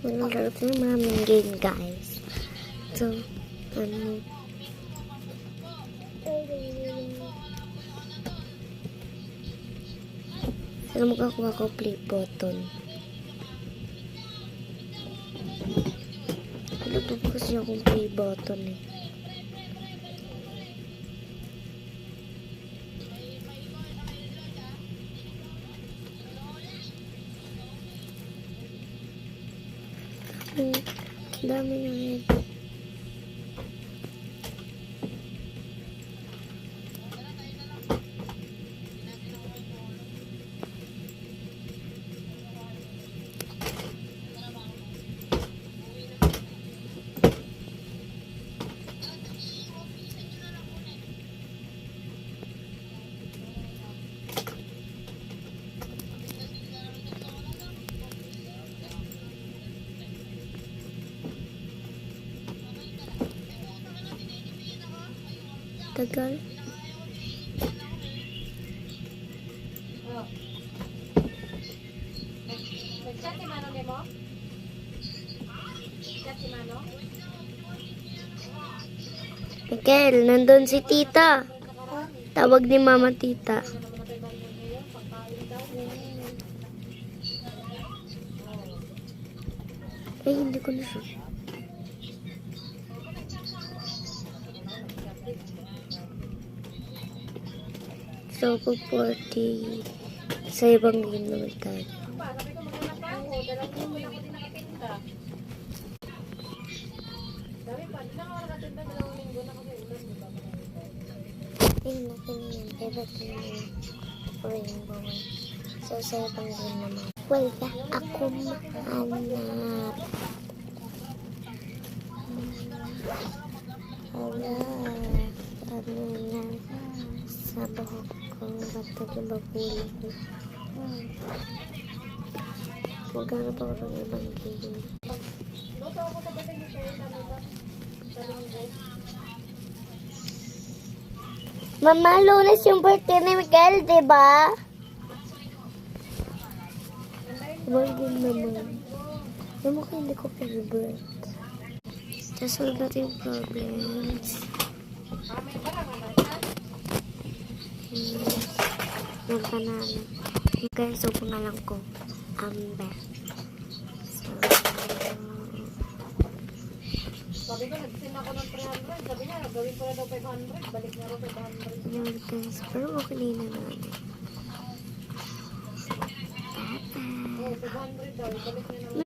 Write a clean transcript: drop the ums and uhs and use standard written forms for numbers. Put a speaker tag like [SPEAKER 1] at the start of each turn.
[SPEAKER 1] Maglalaro ng maraming game, guys. So, magkakuha ko play button. Lubog kasi akong play button eh. Dami na yun. Tagal.
[SPEAKER 2] Nag-chat si Mano mo? Chat si Mano?
[SPEAKER 1] Miguel, nandun si tita. Tawag ni mama tita. Eh, hindi ko na siya. So, po 40 sa ibang game naman tayo.
[SPEAKER 2] Sabi ko maghanap pa ako. Dalawang mo na ako din nakatinda. Sabi pa, di na ako nakatinda. Dalawang linggo na kasi ulan. Diba?
[SPEAKER 1] Ay, nakin yan. Favorite ko yung rainbow. So, sa ibang game naman. Wala ako mahanap. Wala. Ano na sa buhok ko. Ba't yung babuli ko. Maghanap ako ng ibang game.
[SPEAKER 2] Luto ako sa batang ni Sherry. Sabi ba? Sabi ni Grace.
[SPEAKER 1] Mama, Lunes yung birthday ni Miguel, diba? Ibang game naman. Alam mo ko hindi ko favorite. Just solve natin yung problems. Yung panalo. Kaya so pangalan ko, Amber. So,
[SPEAKER 2] Sabi ko, nag-send ako ng 300. Sabi niya, gawin ko na daw 500. Balik na raw 500.
[SPEAKER 1] yun guys. Pero okay na yun naman.
[SPEAKER 2] Oo, 500 daw. Balik na naman.